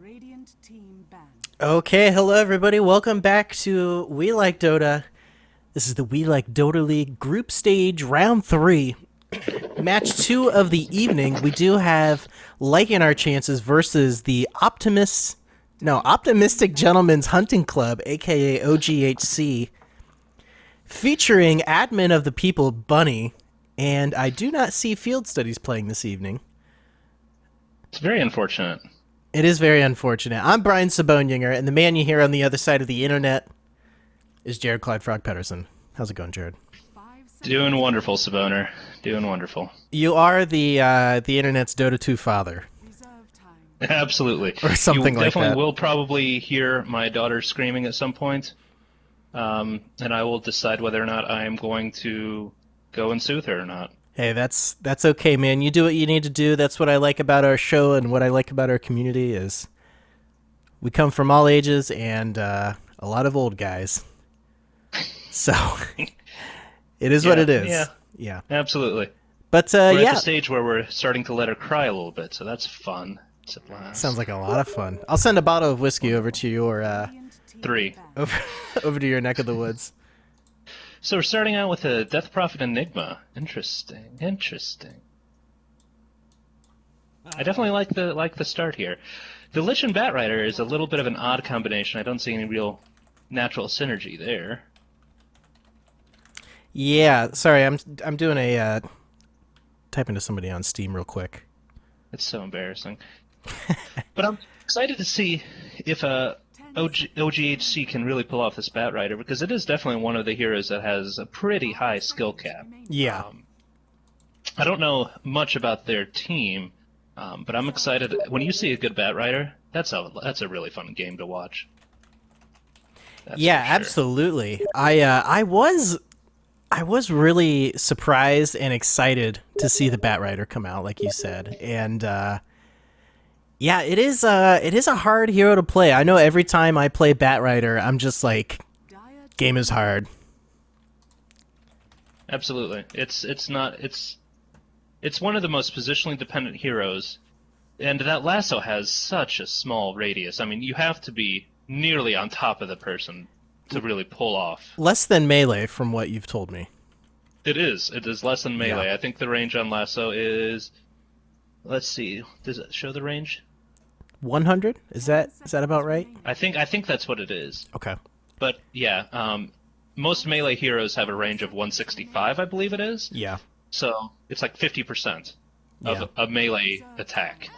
Radiant team banned. Okay, hello everybody. Welcome back to We Like Dota. This is the We Like Dota League group stage round 3. Match 2 of the evening. We do have Lycan our chances versus the Optimistic Gentlemen's Hunting Club, aka OGHC, featuring admin of the people, Bunny, and I do not see Field Studies playing this evening. It's very unfortunate. It is very unfortunate. I'm Brian Saboninger, and the man you hear on the other side of the internet is Jared Clyde Frog Pedersen. How's it going, Jared? Doing wonderful, Saboner. Doing wonderful. You are the internet's Dota 2 father. Absolutely. Or something like that. You definitely will probably hear my daughter screaming at some point, and I will decide whether or not I am going to go and soothe her or not. Hey, that's okay, man. You do what you need to do. That's what I like about our show and what I like about our community is we come from all ages and a lot of old guys. So it is what it is. Yeah. Absolutely. But we're at the stage where we're starting to let her cry a little bit, so that's fun. Sounds like a lot of fun. I'll send a bottle of whiskey over to your 3 over to your neck of the woods. So we're starting out with a Death Prophet Enigma. Interesting. I definitely like the start here. The Lich and Batrider is a little bit of an odd combination. I don't see any real natural synergy there. Yeah, sorry, I'm doing a typing to somebody on Steam real quick. It's so embarrassing. But I'm excited to see if OGHC can really pull off this Batrider, because it is definitely one of the heroes that has a pretty high skill cap. Yeah. I don't know much about their team, but I'm excited. When you see a good Batrider, that's a really fun game to watch. Yeah, sure. Absolutely. I was really surprised and excited to see the Batrider come out, like you said, and yeah, it is a hard hero to play. I know every time I play Batrider, I'm just like, game is hard. Absolutely, it's one of the most positionally dependent heroes, and that lasso has such a small radius. I mean, you have to be nearly on top of the person to really pull off. Less than melee, from what you've told me. It is less than melee. Yeah. I think the range on lasso is. Let's see. Does it show the range? 100? Is that about right? I think that's what it is. Okay. But yeah, most melee heroes have a range of 165, I believe it is. Yeah. So it's like 50% of a melee attack.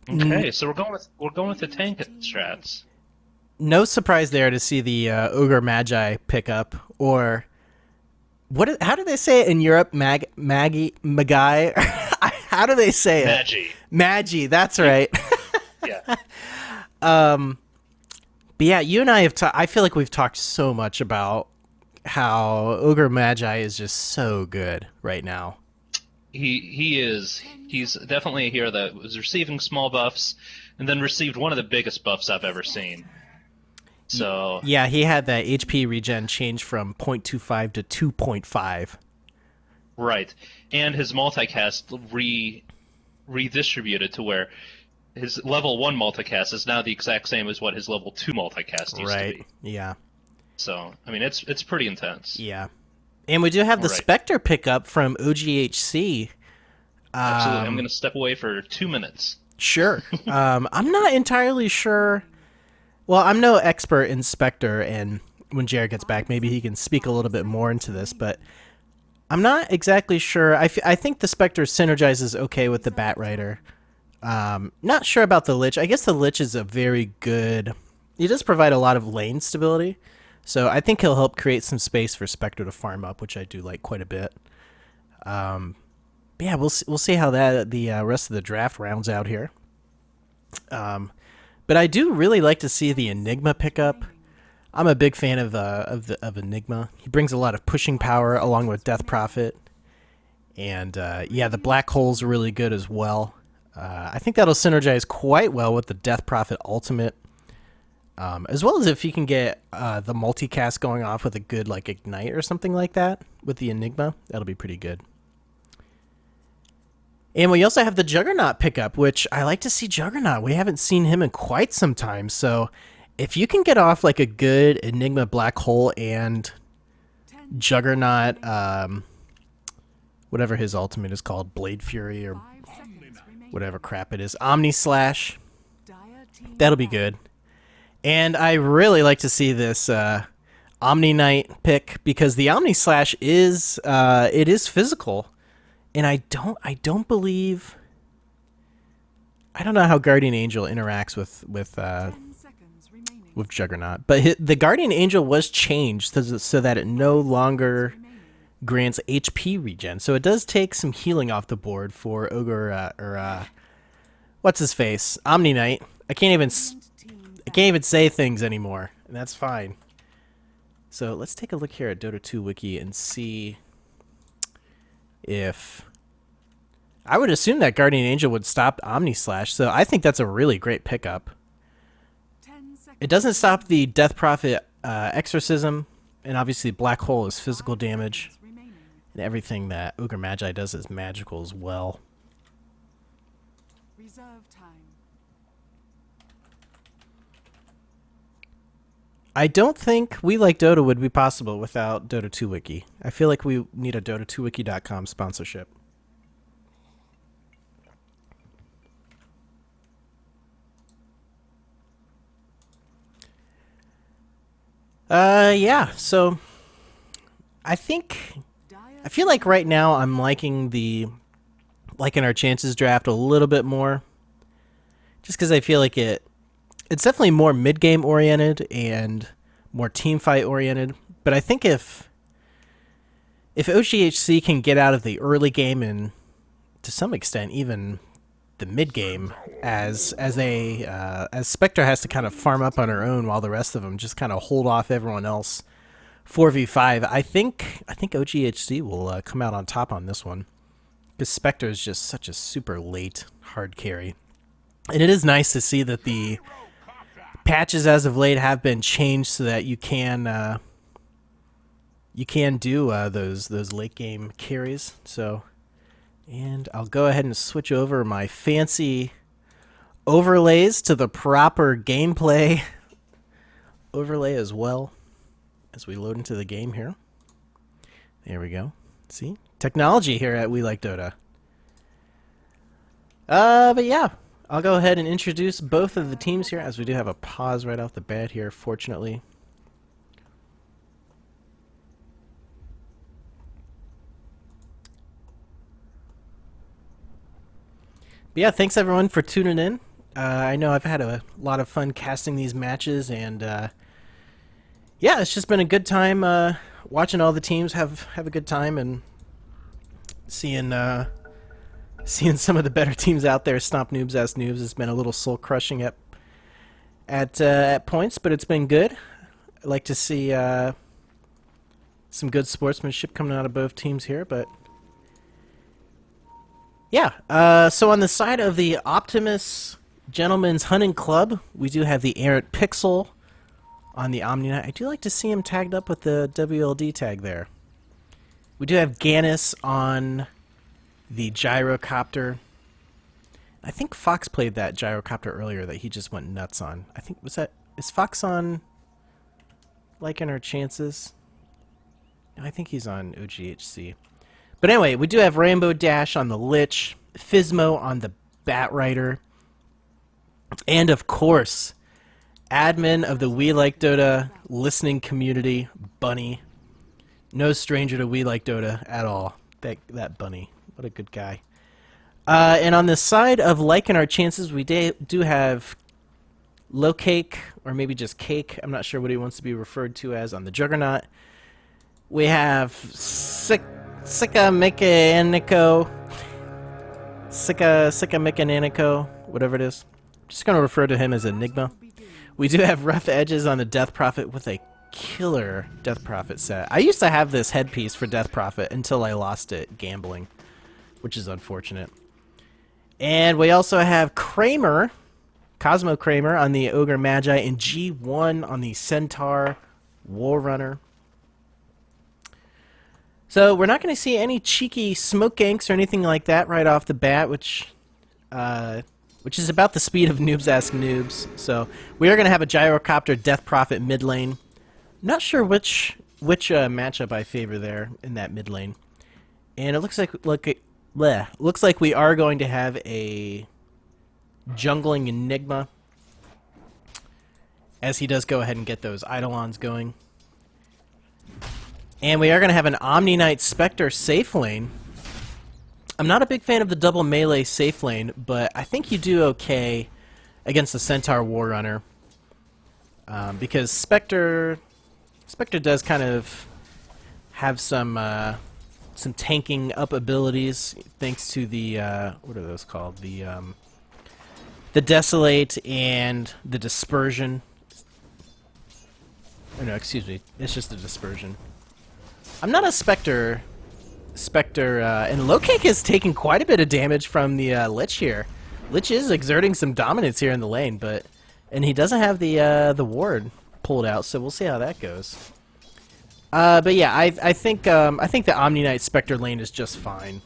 Okay, so we're going with the tank strats. No surprise there to see the Ogre Magi pick up, or how do they say it in Europe? Magi? How do they say it? Magi, that's right. Yeah. But yeah, you and I have I feel like we've talked so much about how Ogre Magi is just so good right now. He is. He's definitely a hero that was receiving small buffs and then received one of the biggest buffs I've ever seen. So yeah, he had that HP regen change from 0.25 to 2.5. Right. And his multicast redistributed to where his level 1 multicast is now the exact same as what his level 2 multicast used to be. Yeah. So, I mean, it's pretty intense. Yeah. And we do have the Spectre pickup from OGHC. Absolutely. I'm going to step away for 2 minutes. Sure. I'm not entirely sure. Well, I'm no expert in Spectre, and when Jared gets back, maybe he can speak a little bit more into this, but I'm not exactly sure. I think the Spectre synergizes okay with the Batrider. Not sure about the Lich. I guess the Lich is a very good... He does provide a lot of lane stability, so I think he'll help create some space for Spectre to farm up, which I do like quite a bit. Yeah, we'll see how the rest of the draft rounds out here. But I do really like to see the Enigma pickup. I'm a big fan of Enigma. He brings a lot of pushing power along with Death Prophet. And yeah, the Black Hole's really good as well. I think that'll synergize quite well with the Death Prophet ultimate. As well as if you can get the multicast going off with a good like Ignite or something like that with the Enigma. That'll be pretty good. And we also have the Juggernaut pickup, which I like to see Juggernaut. We haven't seen him in quite some time. So if you can get off like a good Enigma Black Hole and Juggernaut, whatever his ultimate is called, Blade Fury or whatever crap it is, Omni Slash, that'll be good. And I really like to see this Omni Knight pick because the Omni Slash is it is physical. And I don't believe, I don't know how Guardian Angel interacts with Juggernaut, but the Guardian Angel was changed so that it no longer grants HP regen. So it does take some healing off the board for Ogre what's his face, Omni Knight. I can't even say things anymore, and that's fine. So let's take a look here at Dota 2 Wiki and see if I would assume that Guardian Angel would stop Omni Slash, so I think that's a really great pickup. It doesn't stop the Death Prophet Exorcism, and obviously Black Hole is physical damage, and everything that Ogre Magi does is magical as well. I don't think We Like Dota would be possible without Dota 2 Wiki. I feel like we need a Dota2wiki.com sponsorship. Yeah, so I feel like right now I'm liking our chances draft a little bit more. Just because I feel like it's definitely more mid-game oriented and more team fight oriented. But I think if OGHC can get out of the early game and to some extent even the mid game, as Spectre has to kind of farm up on her own while the rest of them just kind of hold off everyone else 4v5, I think OGHC will come out on top on this one because Spectre is just such a super late hard carry. And it is nice to see that the patches as of late have been changed so that you can do those late game carries. So, and I'll go ahead and switch over my fancy overlays to the proper gameplay overlay as well as we load into the game here. There we go. See? Technology here at We Like Dota. But yeah, I'll go ahead and introduce both of the teams here, as we do have a pause right off the bat here, fortunately. But yeah, thanks everyone for tuning in. I know I've had a lot of fun casting these matches, and yeah, it's just been a good time watching all the teams have a good time and seeing some of the better teams out there stomp noobs as noobs. It's been a little soul crushing at points, but it's been good. I like to see some good sportsmanship coming out of both teams here, but yeah. So on the side of the Optimus Gentleman's Hunting Club, we do have the Errant Pixel on the Omni Knight. I do like to see him tagged up with the WLD tag there. We do have Gannis on the Gyrocopter. I think Fox played that Gyrocopter earlier that he just went nuts on. I think, is Fox on Lycan or Chances? I think he's on OGHC. But anyway, we do have Rainbow Dash on the Lich, Physmo on the Batrider, and of course, admin of the We Like Dota listening community, Bunny. No stranger to We Like Dota at all. That Bunny. What a good guy. And on the side of Lycan Our Chances, we do have Low Cake, or maybe just Cake. I'm not sure what he wants to be referred to as on the Juggernaut. We have Sika Mechanico, whatever it is. I'm just going to refer to him as Enigma. We do have Rough Edges on the Death Prophet with a killer Death Prophet set. I used to have this headpiece for Death Prophet until I lost it gambling, which is unfortunate. And we also have Kramer, Cosmo Kramer on the Ogre Magi, and G1 on the Centaur War Runner. So we're not going to see any cheeky smoke ganks or anything like that right off the bat, which is about the speed of Noobs Ask Noobs. So we are going to have a Gyrocopter Death Prophet mid lane. Not sure which matchup I favor there in that mid lane. And it looks like we are going to have a jungling Enigma, as he does go ahead and get those Eidolons going. And we are going to have an Omni Knight Spectre safe lane. I'm not a big fan of the double melee safe lane, but I think you do okay against the Centaur Warrunner. Because Spectre does kind of have some tanking up abilities thanks to the what are those called? The Desolate and the Dispersion. Oh, no, excuse me. It's just the Dispersion. I'm not a Spectre, and Lowcake is taking quite a bit of damage from the Lich here. Lich is exerting some dominance here in the lane, and he doesn't have the ward pulled out, so we'll see how that goes. But yeah, I think the Omni Knight Spectre lane is just fine.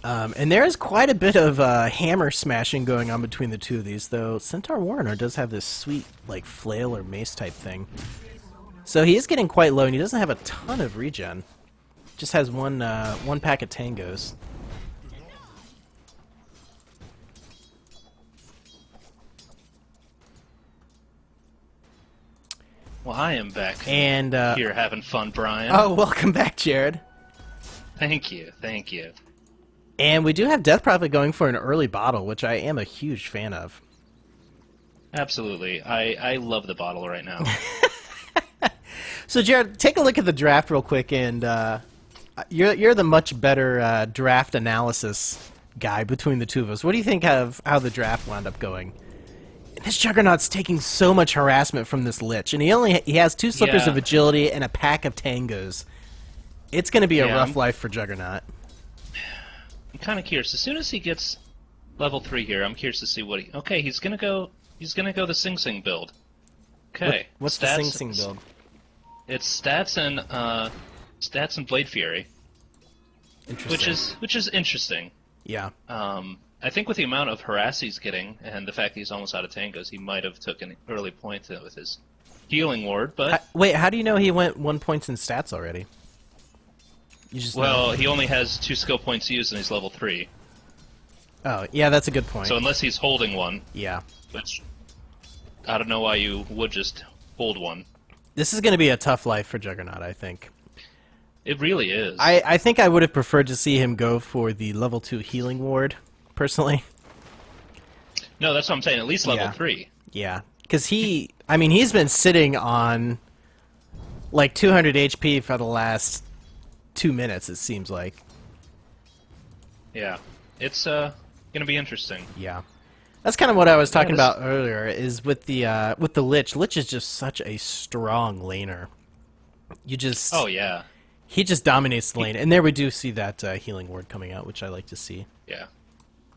And there is quite a bit of hammer smashing going on between the two of these, though Centaur Warrunner does have this sweet like flail or mace type thing. So he is getting quite low, and he doesn't have a ton of regen. Just has one pack of tangos. Well, I am back. And here having fun, Brian. Oh, welcome back, Jared. Thank you. And we do have Death Prophet going for an early bottle, which I am a huge fan of. Absolutely. I love the bottle right now. So, Jared, take a look at the draft real quick, and you're the much better draft analysis guy between the two of us. What do you think of how the draft wound up going? This Juggernaut's taking so much harassment from this Lich, and he has 2 slippers of agility and a pack of tangos. It's going to be a rough life for Juggernaut. I'm kind of curious. As soon as he gets level 3 here, I'm curious to see what he... Okay, he's gonna go the Sing Sing build. Okay. What's the Sing Sing build? It's stats and Blade Fury. Interesting. Which is interesting. Yeah. I think with the amount of harass he's getting and the fact that he's almost out of tangos, he might have took an early point with his healing ward. But wait, how do you know he went 1 point in stats already? You just know. He only has 2 skill points used and he's level 3. Oh, yeah, that's a good point. So unless he's holding one, yeah, which I don't know why you would just hold one. This is going to be a tough life for Juggernaut, I think. It really is. I think I would have preferred to see him go for the level 2 healing ward, personally. No, that's what I'm saying. At least level 3. Yeah, because he's been sitting on like 200 HP for the last 2 minutes, it seems like. Yeah, it's gonna be interesting. Yeah, that's kind of what I was talking about earlier. Is with the Lich. Lich is just such a strong laner. Oh yeah. He just dominates the lane, and there we do see that healing ward coming out, which I like to see. Yeah,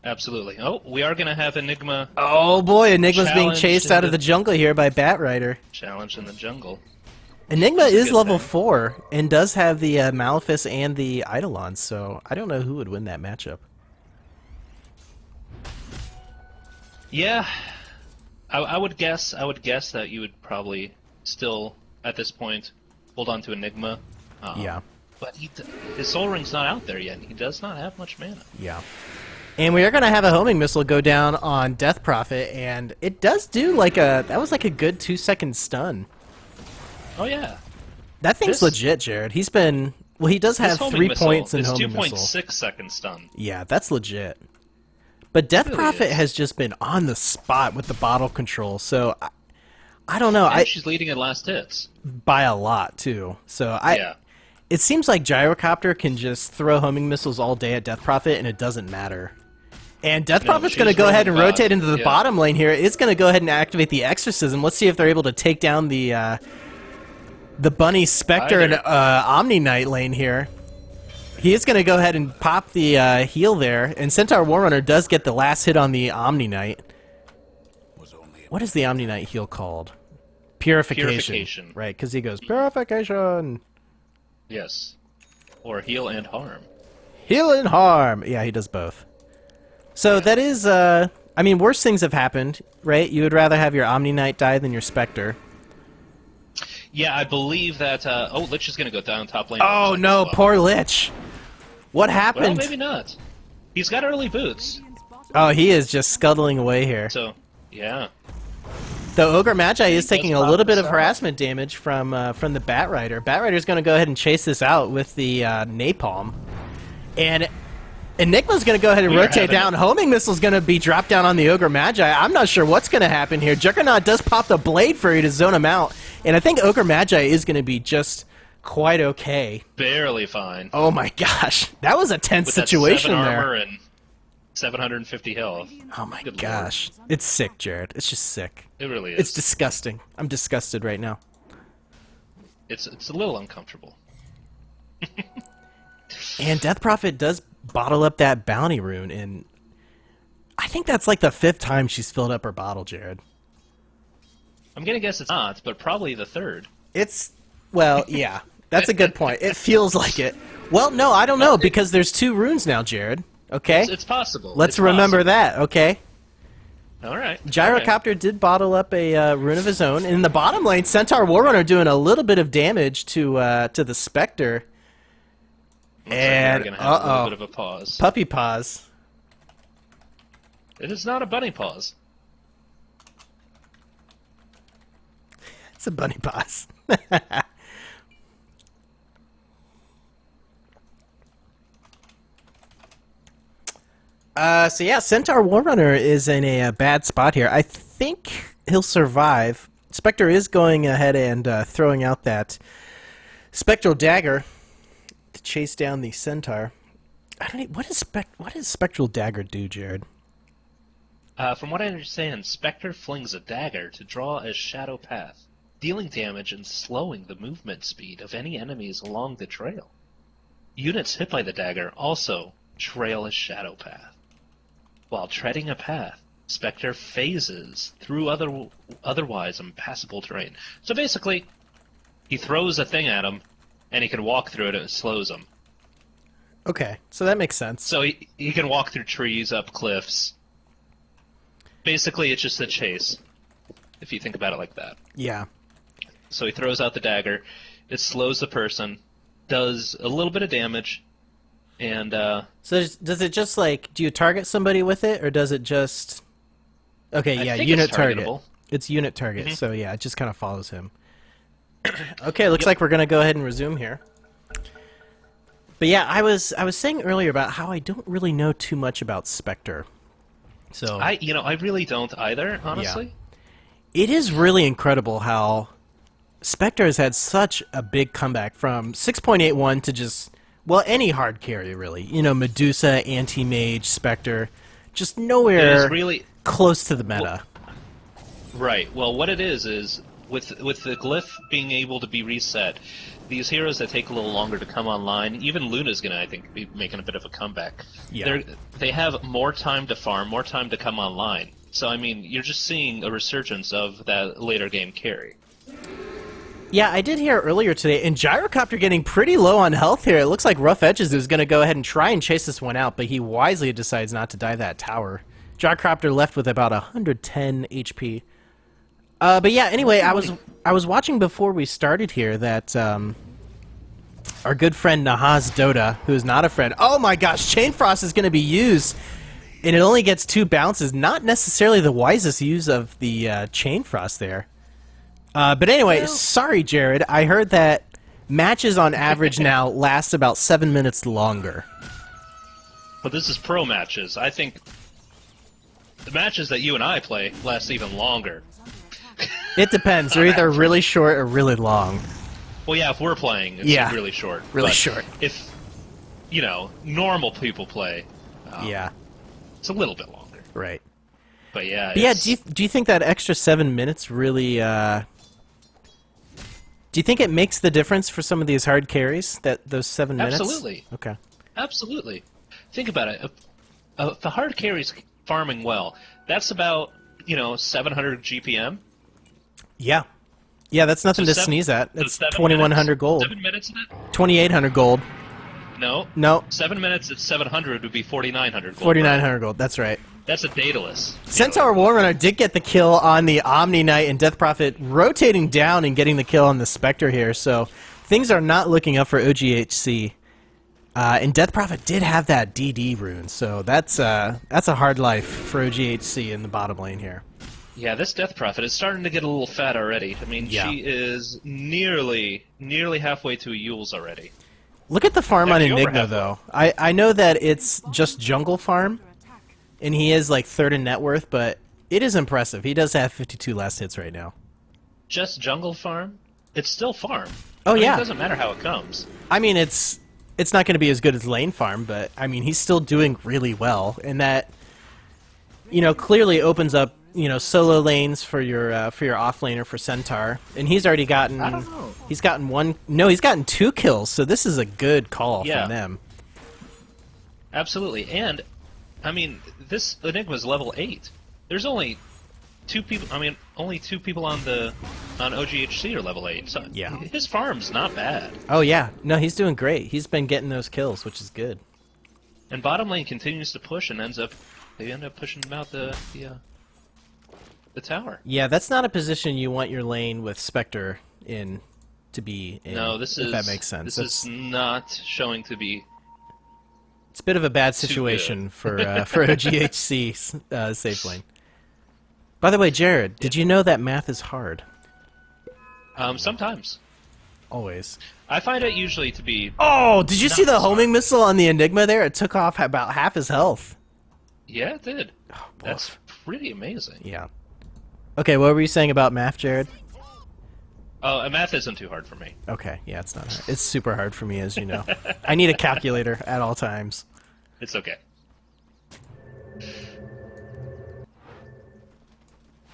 absolutely. Oh, we are gonna have Enigma. Oh boy, Enigma's being chased out of the jungle here by Batrider. Challenge in the jungle. Enigma is level 4 and does have the Malefice and the Eidolon, so I don't know who would win that matchup. Yeah, I would guess that you would probably still at this point hold on to Enigma. Yeah. But his Soul Ring's not out there yet. He does not have much mana. Yeah. And we are going to have a homing missile go down on Death Prophet, and it does do that was like a good 2-second stun. Oh yeah. That thing's legit, Jared. He does have 3 points in homing missile. 2.6 second stun. Yeah, that's legit. But Death Prophet has just been on the spot with the bottle control, so I don't know. And she's leading at last hits. By a lot, too. So it seems like Gyrocopter can just throw homing missiles all day at Death Prophet, and it doesn't matter. And Death Prophet's going to go ahead and rotate into the bottom lane here. It's going to go ahead and activate the Exorcism. Let's see if they're able to take down the Bunny Spectre and Omni Knight lane here. He is going to go ahead and pop the heal there, and Centaur Warrunner does get the last hit on the Omni Knight. What is the Omni Knight heal called? Purification. Purification. Right, because he goes, Purification! Yes. Or heal and harm. Heal and harm. Yeah, he does both. So that is, I mean, worse things have happened, right? You would rather have your Omni Knight die than your Spectre. Yeah, I believe that, Lich is going to go down top lane. Oh no, poor Lich. What happened? Well, maybe not. He's got early boots. Oh, he is just scuttling away here. So, yeah. The Ogre Magi is taking a pop little bit this of out. harassment damage from the Batrider. Batrider's going to go ahead and chase this out with the Napalm. And Enigma's going to go ahead and We are rotate having down. Homing Missile's going to be dropped down on the Ogre Magi. I'm not sure what's going to happen here. Juggernaut does pop the Blade Fury to zone him out. And I think Ogre Magi is going to be just quite okay. Barely fine. Oh my gosh. That was a tense With situation that 7 there. armor and 750 health. Oh my Good gosh. It's sick, Jared. It's just sick. It really is. It's disgusting. I'm disgusted right now. It's a little uncomfortable. And Death Prophet does bottle up that bounty rune, and I think that's like the 5th time she's filled up her bottle, Jared. I'm gonna guess it's not, but probably the 3rd. It's, well, yeah, that's a good point. It feels like it. Well, no, I don't know, because there's 2 runes now, Jared. Okay? It's possible. Let's It's remember possible. that, okay? All right. Gyrocopter did bottle up a rune of his own. In the bottom lane, Centaur Warrunner doing a little bit of damage to the Spectre. And, we're gonna have a little bit of a pause. Puppy paws. It is not a bunny pause. It's a bunny paws. So yeah, Centaur Warrunner is in a bad spot here. I think he'll survive. Spectre is going ahead and throwing out that Spectral Dagger to chase down the Centaur. I don't. What does Spectral Dagger do, Jared? From what I understand, Spectre flings a dagger to draw a shadow path, dealing damage and slowing the movement speed of any enemies along the trail. Units hit by the dagger also trail a shadow path. While treading a path, Spectre phases through otherwise impassable terrain. So basically, he throws a thing at him, and he can walk through it and it slows him. Okay, so that makes sense. So he can walk through trees, up cliffs. Basically, it's just a chase, if you think about it like that. Yeah. So he throws out the dagger, it slows the person, does a little bit of damage, and So does it just like, do you target somebody with it, or does it just? Okay, yeah, think unit it's target. targetable. It's unit target. So yeah, it just kind of follows him. Okay, looks like we're gonna go ahead and resume here. But yeah, I was saying earlier about how I don't really know too much about Spectre. So I really don't either, honestly. it is really incredible how Spectre has had such a big comeback from 6.81 to just, well, any hard carry, really. You know, Medusa, Anti-Mage, Spectre, just It nowhere is really close to the meta. right. Well, what it is with the glyph being able to be reset, these heroes that take a little longer to come online, even Luna's gonna, I think, be making a bit of a comeback. Yeah. They have more time to farm, more time to come online. So I mean, you're just seeing a resurgence of that later game carry. Yeah, I did hear earlier today, and Gyrocopter getting pretty low on health here. It looks like Rough Edges is going to go ahead and try and chase this one out, but he wisely decides not to dive that tower. Gyrocopter left with about 110 HP. But yeah, anyway, I was watching before we started here that our good friend Nahaz Dota, who's not a friend, oh my gosh, Chain Frost is going to be used, and it only gets 2 bounces. Not necessarily the wisest use of the Chain Frost there. But anyway, sorry, Jared. I heard that matches on average now last about 7 minutes longer. But this is pro matches. I think the matches that you and I play last even longer. It depends. They're either really short or really long. Well, yeah, if we're playing, it's Yeah. really short. Really But short. If, normal people play, Yeah, it's a little bit longer. right. But yeah, But yeah, it's- do you think that extra 7 minutes really... do you think it makes the difference for some of these hard carries, those 7 minutes? Absolutely. Okay. Absolutely. Think about it. If the hard carry's farming well, that's about, 700 GPM. Yeah. Yeah, that's nothing So to seven- sneeze at. so That's 7 2,100 minutes? gold. 7 minutes in it? 2,800 gold. No. No, 7 minutes at 700 would be 4,900 gold. 4,900 gold. That's right. That's a Daedalus. Centaur Warrunner did get the kill on the Omni Knight, and Death Prophet rotating down and getting the kill on the Spectre here, so things are not looking up for OGHC. And Death Prophet did have that DD rune, so that's a hard life for OGHC in the bottom lane here. Yeah, this Death Prophet is starting to get a little fat already. I mean, Yeah. she is nearly halfway to a Yule's already. Look at the farm on Actually, over Enigma, halfway. though. I know that it's just jungle farm, and he is like third in net worth, but it is impressive. He does have 52 last hits right now. Just jungle farm? It's still farm. Oh, I mean, yeah. It doesn't matter how it comes. I mean, it's not going to be as good as lane farm, but I mean, he's still doing really well, and that, you know, clearly opens up, you know, solo lanes for your off laner for Centaur, and he's already gotten. I don't know. He's gotten one. No, he's gotten 2 kills. So this is a good call Yeah. from them. Absolutely. And, I mean, this Enigma's level 8. There's only 2 people. I mean, only 2 people on OGHC are level 8. So Yeah. his farm's not bad. Oh yeah, no, he's doing great. He's been getting those kills, which is good. And bottom lane continues to push and they end up pushing out the tower. Yeah, that's not a position you want your lane with Spectre in to be in. No, this if is that makes sense. This is not showing to be. It's a bit of a bad situation for OGHC safe lane. By the way, Jared, did you know that math is hard? Sometimes Always. I find it usually to be. Oh, did you see the Not homing missile on the Enigma there? It took off about half his health. Yeah, it did. That's Woof. pretty amazing. Yeah. Okay, what were you saying about math, Jared? Oh, and math isn't too hard for me. Okay, yeah, it's not hard. It's super hard for me, as you know. I need a calculator at all times. It's okay.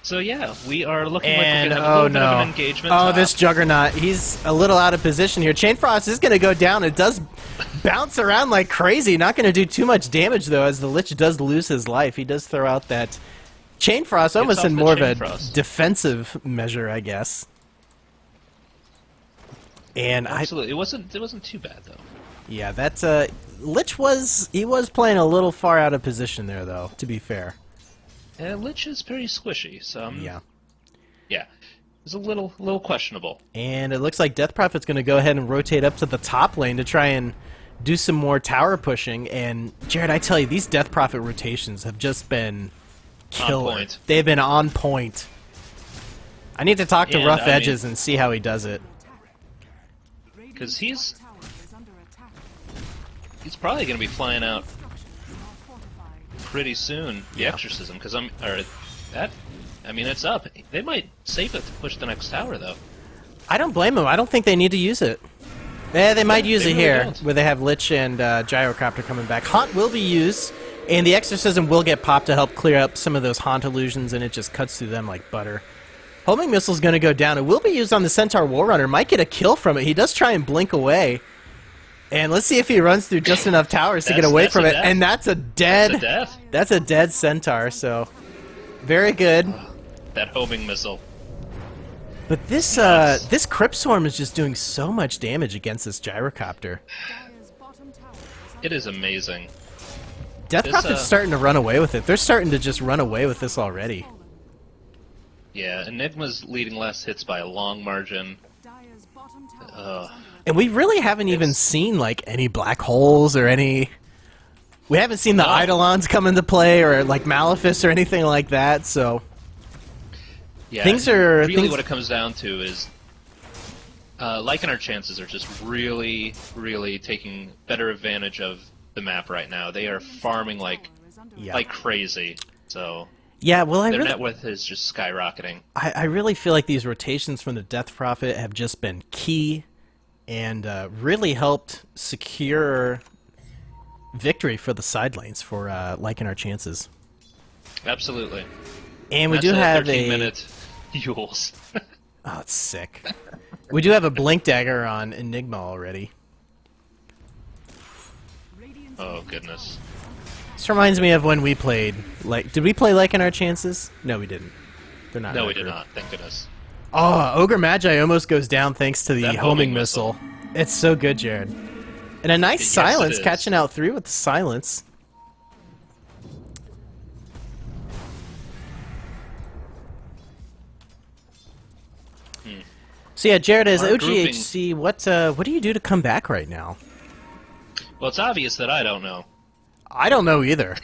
So yeah, we are looking like And we're gonna have a oh little bit of no! an engagement. Oh, this Juggernaut, he's a little out of position here. Chain Frost is going to go down. It does bounce around like crazy. Not going to do too much damage though, as the Lich does lose his life. He does throw out that Chain Frost, almost off in the more of Chain a Frost. defensive measure, I guess. And Absolutely, it wasn't too bad though. yeah, that's Lich was playing a little far out of position there though. To be fair. And Lich is pretty squishy, so Yeah. yeah, it's a little questionable. And it looks like Death Prophet's going to go ahead and rotate up to the top lane to try and do some more tower pushing. And, Jared, I tell you, these Death Prophet rotations have just been killer. point. They've been on point. I need to talk to And, Rough I mean- Edges and see how he does it. Because he's probably going to be flying out pretty soon. The Exorcism, because it's up. They might save it to push the next tower though. I don't blame him. I don't think they need to use it. Yeah, they might use they it really here, don't. where they have Lich and Gyrocopter coming back. Haunt will be used, and the Exorcism will get popped to help clear up some of those Haunt illusions, and it just cuts through them like butter. Homing Missile's going to go down. It will be used on the Centaur Warrunner. Might get a kill from it. He does try and blink away. And let's see if he runs through just enough towers to get away That's from a it. death. And that's a dead... It's a death. That's a dead Centaur, so... Very good. That homing missile. But this Nice. this Crypt Swarm is just doing so much damage against this Gyrocopter. It is amazing. Death This, Prophet's starting to run away with it. They're starting to just run away with this already. Yeah, Enigma's leading last hits by a long margin. And we really haven't even seen, like, any black holes or any... We haven't seen the No. Eidolons come into play or, like, Malefice or anything like that, so... Yeah, Things are- really things- what it comes down to is Lycan our chances are just really taking better advantage of the map right now. They are farming like crazy. So Yeah, well, their net worth is just skyrocketing. I really feel like these rotations from the Death Prophet have just been key and really helped secure victory for the side lanes for Lycan our chances. Absolutely. And we That's do have 13-minute Yules. Oh, it's sick. We do have a Blink Dagger on Enigma already. Oh goodness. This reminds me of when we played. Like, did we play Lycan our chances? No, we didn't. They're not. in No, our we did group. not. Thank goodness. Oh, Ogre Magi almost goes down thanks to the That homing homing missile. It's so good, Jared. And a nice Yes, silence, it is. catching out 3 with the silence. So yeah, Jared, as Our OGHC, what do you do to come back right now? Well, it's obvious that I don't know. I don't know either.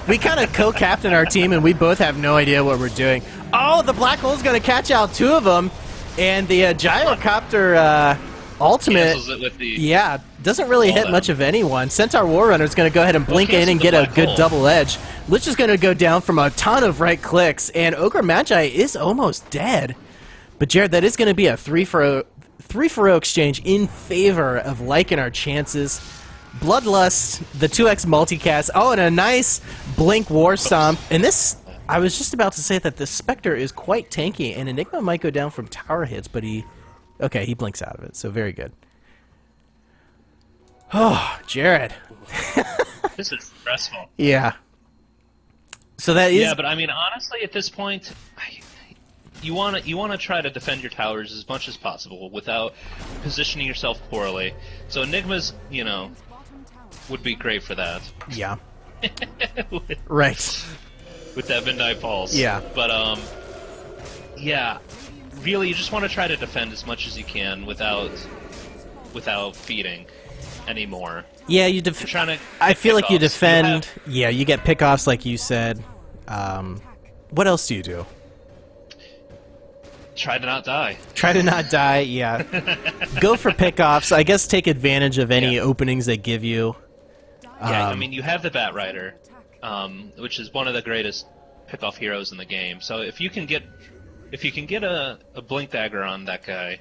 We kind of co-captain our team, and we both have no idea what we're doing. Oh, the black hole's gonna catch out 2 of them, and the gyrocopter ultimate, Cancels it with the... yeah, doesn't really hit that. much of anyone. Centaur War Runner's gonna go ahead and blink in cancels and the get a black good hole. double edge. Lich is gonna go down from a ton of right clicks, and Ogre Magi is almost dead. But Jared, that is gonna be a 3-for-0 exchange in favor of Lycan our chances. Bloodlust, the 2x multicast. Oh, and a nice Blink War Stomp. And this, I was just about to say that the Spectre is quite tanky, and Enigma might go down from tower hits, but he blinks out of it, so very good. Oh, Jared. This is stressful. Yeah. So that is... Yeah, but I mean, honestly, at this point, you want to try to defend your towers as much as possible without positioning yourself poorly. So Enigma's, you know, would be great for that. Yeah. Right. With that Midnight Pulse. Yeah. But yeah, really, you just want to try to defend as much as you can without feeding anymore. Yeah, you You're trying to I get feel like you pickoffs. defend. Yeah, you get pickoffs like you said. What else do you do? Try to not die. Try to not die, yeah. Go for pickoffs. I guess take advantage of any Yeah. openings they give you. Yeah, I mean, you have the Bat Rider, which is one of the greatest pickoff heroes in the game. So if you can get a Blink Dagger on that guy,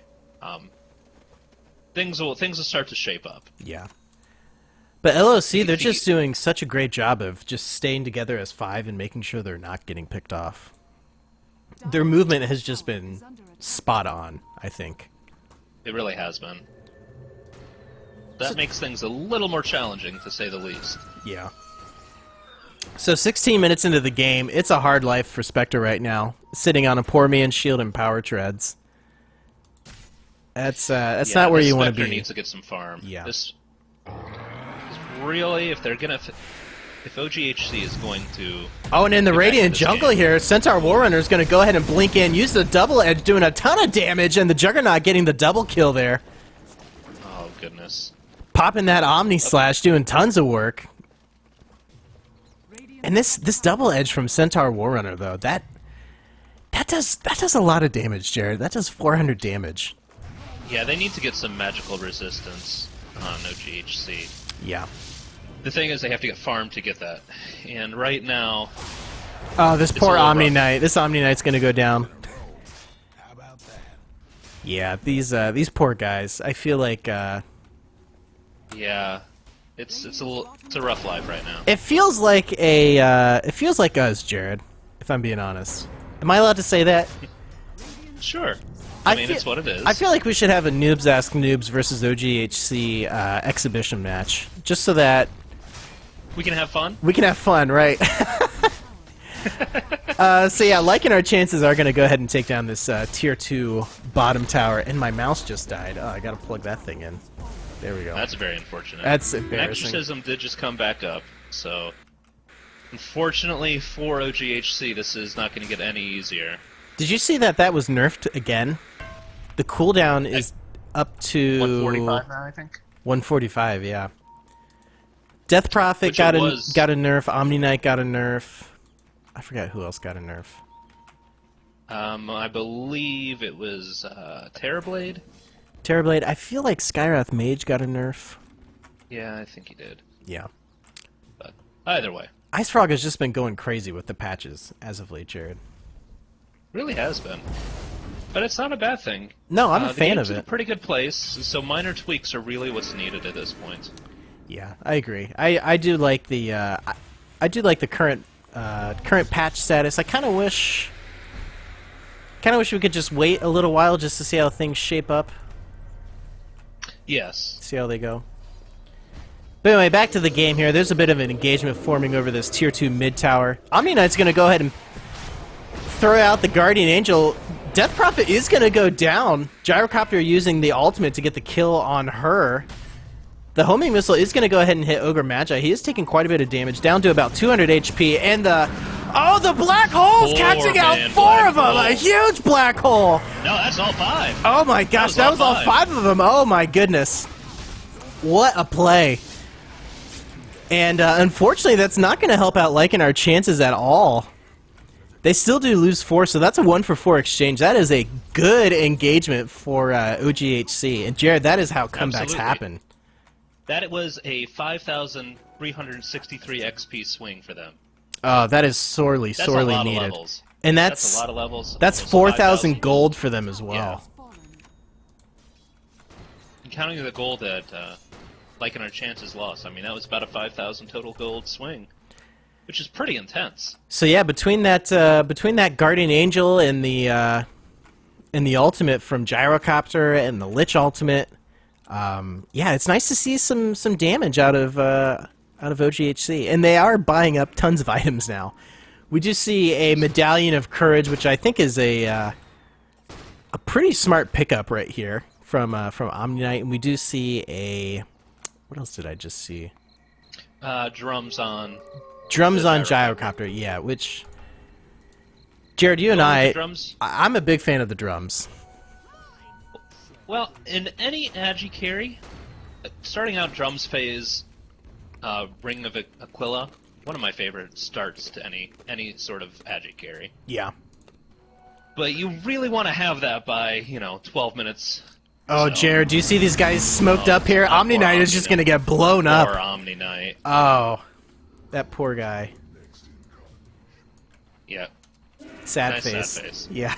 things will start to shape up. Yeah. But LOC, they're just doing such a great job of just staying together as 5 and making sure they're not getting picked off. Their movement has just been spot on, I think. It really has been. That makes things a little more challenging, to say the least. Yeah. So 16 minutes into the game, it's a hard life for Spectre right now, sitting on a poor man's shield and power treads. That's not where you want to Spectre be. needs to get some farm. Yeah. This really, if they're gonna, if OGHC is going to. Oh, and in the get back Radiant in this jungle game. here, Centaur War Runner is going to go ahead and blink in, use the double edge, doing a ton of damage, and the Juggernaut getting the double kill there. Oh goodness. Popping that Omni Slash, doing tons of work. And this double edge from Centaur War Runner though, that does a lot of damage, Jared. That does 400 damage. Yeah, they need to get some magical resistance on OGHC. Yeah. The thing is, they have to get farmed to get that, and right now, Oh, this It's poor a little Omni rough. Knight. This Omni Knight's gonna go down. Yeah, these poor guys. I feel like yeah, it's a rough life right now. it feels like us, Jared. If I'm being honest, am I allowed to say that? Sure. I mean, feel- it's what it is. I feel like we should have a Noobs Ask Noobs versus OGHC exhibition match, just so that we can have fun. we can have fun, right? So yeah, Lycan our chances are going to go ahead and take down this tier 2 bottom tower, and my mouse just died. Oh, I got to plug that thing in. There we go. That's very unfortunate. That's An embarrassing. Exorcism did just come back up, so unfortunately for OGHC, this is not going to get any easier. Did you see that was nerfed again? The cooldown is up to 145 now, I think. 145, yeah. Death Prophet Which got it a was. nerf. Omni Knight got a nerf. I forgot who else got a nerf. I believe it was Terrorblade. Terrorblade. I feel like Skyrath Mage got a nerf. Yeah, I think he did. Yeah. But either way, Ice Frog has just been going crazy with the patches as of late, Jared. really has been. But it's not a bad thing. No, I'm a The fan game's of in it. a pretty good place, so minor tweaks are really what's needed at this point. Yeah, I agree. I do like the I do like the current patch status. I kind of wish we could just wait a little while just to see how things shape up, Yes. see how they go. But anyway, back to the game here. There's a bit of an engagement forming over this tier 2 mid tower. Omni Knight's going to go ahead and throw out the Guardian Angel, Death Prophet is going to go down. Gyrocopter using the ultimate to get the kill on her. The homing missile is going to go ahead and hit Ogre Magi. He is taking quite a bit of damage, down to about 200 HP. And the... Oh, the black hole's catching out 4 of them! A huge black hole! No, that's all 5. Oh my gosh, that was all 5 of them. Oh my goodness. What a play. And unfortunately, that's not going to help out Lycan our chances at all. They still do lose 4, so that's a 1-for-4 exchange. That is a good engagement for OGHC. And Jared, that is how comebacks happen. That was a 5,363 XP swing for them. Oh, that is sorely That's a lot needed. Of levels. And that's a lot of levels. That's 4,000 gold for them as well. Yeah. And counting the gold that Lycan our chances lost, I mean, that was about a 5,000 total gold swing, which is pretty intense. So yeah, between that Guardian Angel and the ultimate from Gyrocopter and the Lich ultimate, yeah, it's nice to see some damage out of OGHC, and they are buying up tons of items now. We do see a Medallion of Courage, which I think is a pretty smart pickup right here from Omni-Knight, and we do see a... What else did I just see? Drums on Gyrocopter, yeah, which... Jared, you and I'm a big fan of the drums. Well, in any Agi carry, starting out drums phase, Ring of Aquila, one of my favorite starts to any sort of Agi carry. Yeah. But you really want to have that by, 12 minutes. Oh, so. Jared, do you see these guys smoked up here? Omni-Knight is just going to get blown up. Poor Omni-Knight. Oh, that poor guy. Yeah. Sad face. Yeah.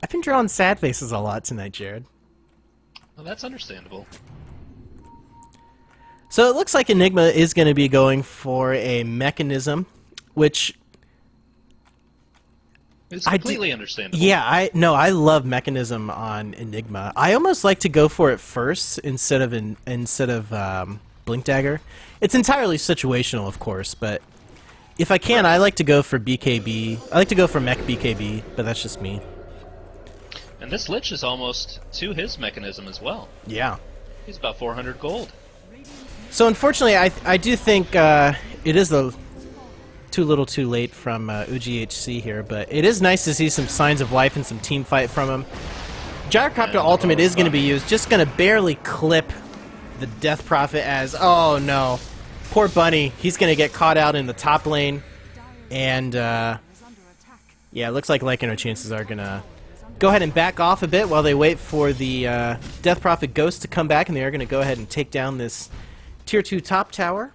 I've been drawing sad faces a lot tonight, Jared. Well, that's understandable. So it looks like Enigma is going to be going for a mechanism, which... It's completely understandable. Yeah, I love mechanism on Enigma. I almost like to go for it first instead of Blink Dagger. It's entirely situational, of course, but if I can, I like to go for BKB. I like to go for mech BKB, but that's just me. And this Lich is almost to his mechanism as well. Yeah. He's about 400 gold. So unfortunately, I do think it is too little too late from OGHC here, but it is nice to see some signs of life and some team fight from him. Gyrocopter ultimate is going to be used, just going to barely clip the Death Prophet as... Oh no. Poor Bunny. He's going to get caught out in the top lane. And yeah, it looks like Lycan our chances are going to go ahead and back off a bit while they wait for the Death Prophet Ghost to come back, and they are going to go ahead and take down this Tier 2 top tower.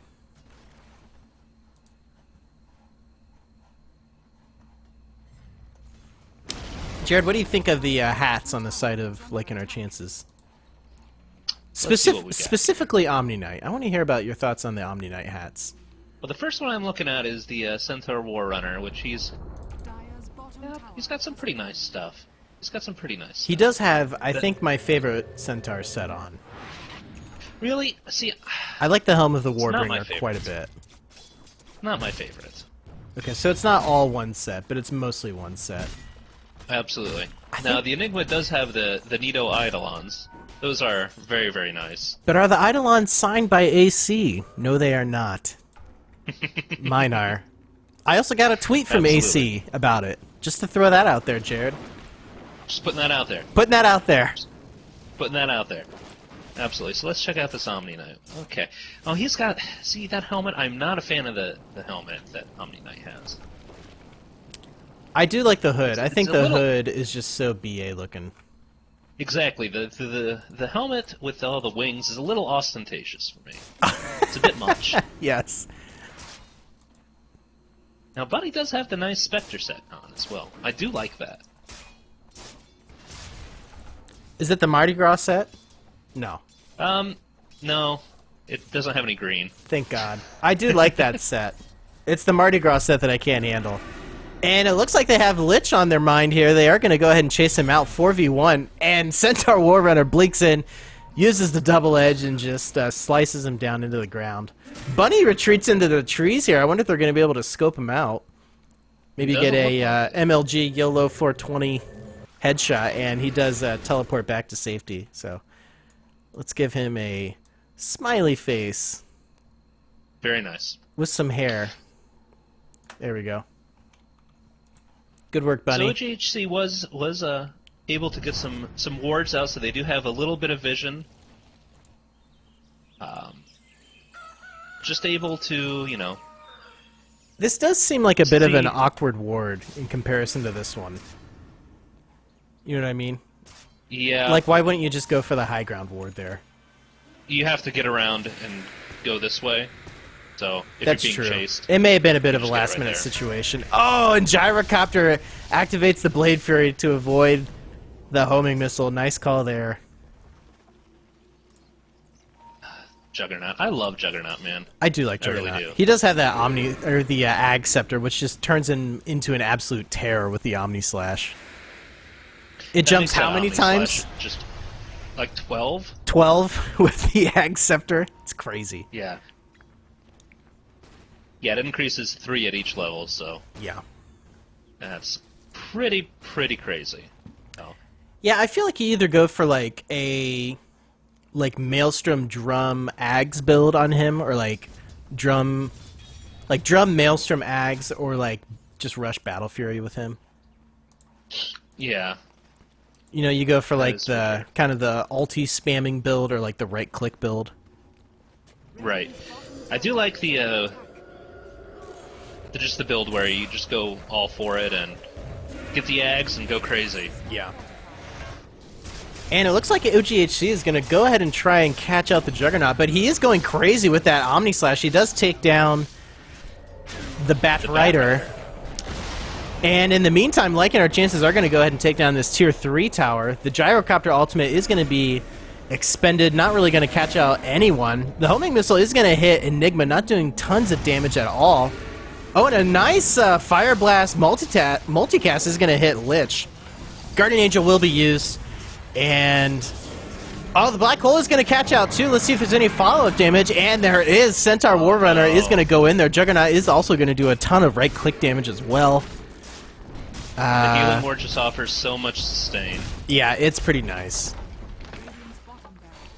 Jared, what do you think of the hats on the side of Lycan our chances? Specifically Omni-Knight. I want to hear about your thoughts on the Omni-Knight hats. Well, the first one I'm looking at is the Centaur War Runner, which he's got some pretty nice stuff. He does have, I think, my favorite Centaur set on. Really? See, I like the Helm of the Warbringer quite a bit. Not my favorite. Okay, so it's not all one set, but it's mostly one set. Absolutely. Now, the Enigma does have the Nito Eidolons. Those are very, very nice. But are the Eidolons signed by AC? No, they are not. Mine are. I also got a tweet from AC about it. Just to throw that out there, Jared. Just putting that out there. Putting that out there. Putting that out there. Absolutely. So let's check out this Omni-Knight. Okay. Oh, he's got... See, that helmet? I'm not a fan of the helmet that Omni-Knight has. I do like the hood. I think the hood is just so BA looking. Exactly. The helmet with all the wings is a little ostentatious for me. It's a bit much. Yes. Now, Buddy does have the nice Spectre set on as well. I do like that. Is it the Mardi Gras set? No. No. It doesn't have any green. Thank God. I do like that set. It's the Mardi Gras set that I can't handle. And it looks like they have Lich on their mind here. They are going to go ahead and chase him out 4v1. And Centaur Warrunner blinks in, uses the double edge, and just slices him down into the ground. Bunny retreats into the trees here. I wonder if they're going to be able to scope him out. Maybe Doesn't get a look like MLG YOLO 420 headshot, and he does teleport back to safety. So let's give him a smiley face Very nice. with some hair. There we go. Good work, Bunny. So OGHC was able to get some wards out, so they do have a little bit of vision. Just able to, you know. This does seem like a bit of an See- awkward ward in comparison to this one. You know what I mean? Yeah. Like, why wouldn't you just go for the high ground ward there? You have to get around and go this way. So if That's you're being true. chased, It may have been a bit of a just get right last minute there. situation. Oh, and Gyrocopter activates the Blade Fury to avoid the homing missile. Nice call there. Juggernaut. I love Juggernaut, man. I do like I really Juggernaut. do. He does have that Omni or the Ag Scepter, which just turns him into an absolute terror with the Omni Slash. It That jumps makes how that many Omni times? Slash just like 12. 12 with the Ag Scepter. It's crazy. Yeah. Yeah, it increases 3 at each level, so Yeah. that's pretty crazy. Oh. Yeah, I feel like you either go for like a Maelstrom Drum Ags build on him, or Drum Maelstrom Ags, or like just Rush Battle Fury with him. Yeah. You know, you go for like is the for sure. kind of the ulti spamming build, or like the right click build. Right. I do like the just the build where you just go all for it and get the Ags and go crazy. Yeah. And it looks like OGHC is going to go ahead and try and catch out the Juggernaut, but he is going crazy with that Omni Slash. He does take down the Bat Rider. And in the meantime, Lycan, our chances are going to go ahead and take down this Tier 3 tower. The Gyrocopter ultimate is going to be expended, not really going to catch out anyone. The homing missile is going to hit Enigma, not doing tons of damage at all. Oh, and a nice Fire Blast multicast is going to hit Lich. Guardian Angel will be used. And oh, the Black Hole is going to catch out too. Let's see if there's any follow-up damage. And there is. Centaur War Runner is going to go in there. Juggernaut is also going to do a ton of right-click damage as well. The healing ward just offers so much sustain. Yeah, it's pretty nice.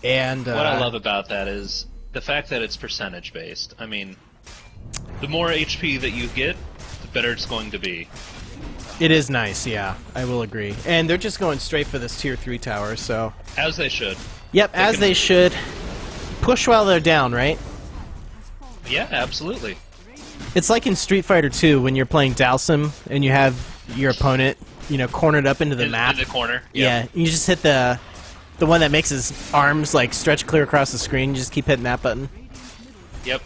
And What I love about that is the fact that it's percentage based. I mean, the more HP that you get, the better it's going to be. it is nice, yeah. I will agree. And they're just going straight for this Tier 3 tower, so... As they should. Yep, as they should. Push while they're down, right? Yeah, absolutely. It's like in Street Fighter 2 when you're playing Dhalsim and you have your opponent, you know, cornered up into the map. In the corner. Yeah, you just hit the one that makes his arms like stretch clear across the screen. You just keep hitting that button. Yep.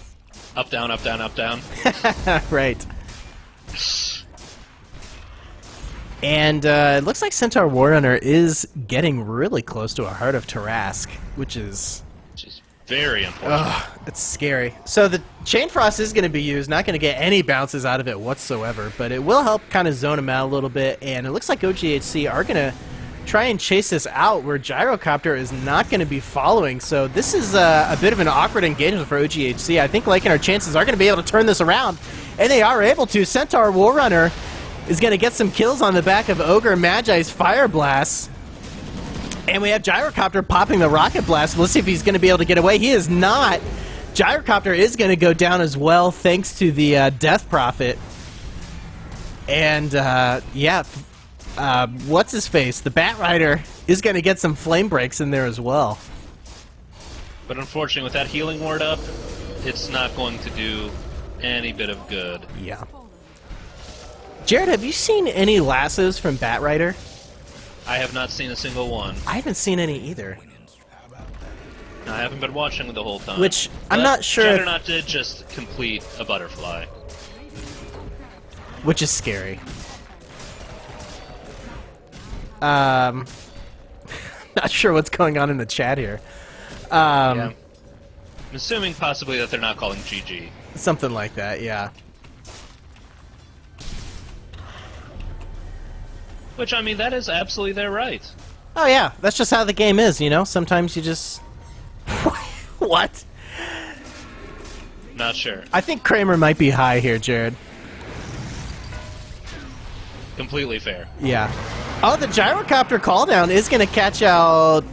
Up, down, up, down, up, down. Right. And it looks like Centaur War Runner is getting really close to a Heart of Tarask, which is... Which is very unfortunate. it's scary. So the Chain Frost is going to be used, not going to get any bounces out of it whatsoever, but it will help kind of zone him out a little bit, and it looks like OGHC are going to try and chase this out where Gyrocopter is not going to be following. So this is a bit of an awkward engagement for OGHC. I think Lycan, our chances are going to be able to turn this around, and they are able to. Centaur War Runner is going to get some kills on the back of Ogre Magi's Fire Blast. And we have Gyrocopter popping the Rocket Blast. Let's see if he's going to be able to get away. He is not. Gyrocopter is going to go down as well thanks to the Death Prophet. And, yeah, what's his face? The Bat Rider is going to get some flame breaks in there as well. But unfortunately, with that healing ward up, it's not going to do any bit of good. Yeah. Jared, have you seen any lassos from Bat Rider? I have not seen a single one. I haven't seen any either. I haven't been watching the whole time. Which, I'm But not sure if- Juggernaut did just complete a butterfly. Which is scary. Not sure what's going on in the chat here. Yeah. I'm assuming possibly that they're not calling GG. Something like that, yeah. Which, I mean, that is absolutely their right. Oh yeah, that's just how the game is, you know? Sometimes you just... What? Not sure. I think Kramer might be high here, Jared. Completely fair. Yeah. Oh, the gyrocopter call down is going to catch out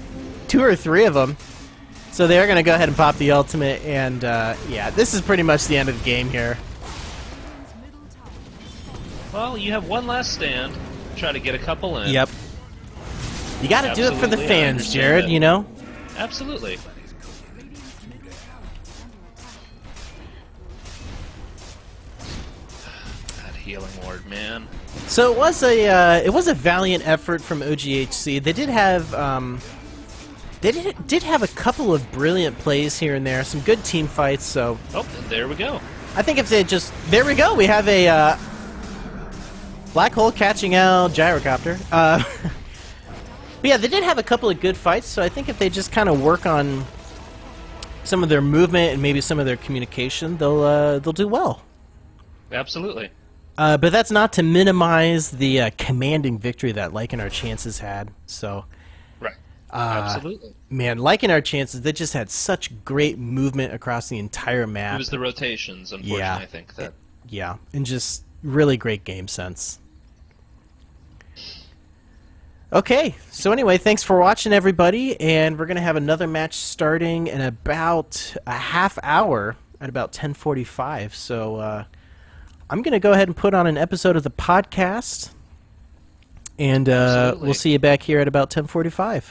2 or 3 of them. So they're going to go ahead and pop the ultimate, and yeah, this is pretty much the end of the game here. Well, you have one last stand. Try to get a couple in. Yep. You got to do it for the Absolutely, I fans, understand Jared, that. you know? Absolutely. That healing ward, man. So it was a valiant effort from OGHC. They did have did have a couple of brilliant plays here and there, some good team fights. So Oh, there we go. I think if they just there we go, we have a black hole catching out gyrocopter. But yeah, they did have a couple of good fights. So I think if they just kind of work on some of their movement and maybe some of their communication, they'll do well. Absolutely. But that's not to minimize the commanding victory that Lycan Our Chances had. So, Right. Absolutely. man, Lycan Our Chances, they just had such great movement across the entire map. It was the rotations, unfortunately, Yeah. I think. That Yeah, and just really great game sense. Okay, so anyway, thanks for watching, everybody, and we're going to have another match starting in about a half hour at about 10:45. So, I'm going to go ahead and put on an episode of the podcast, and Absolutely. we'll see you back here at about 10:45.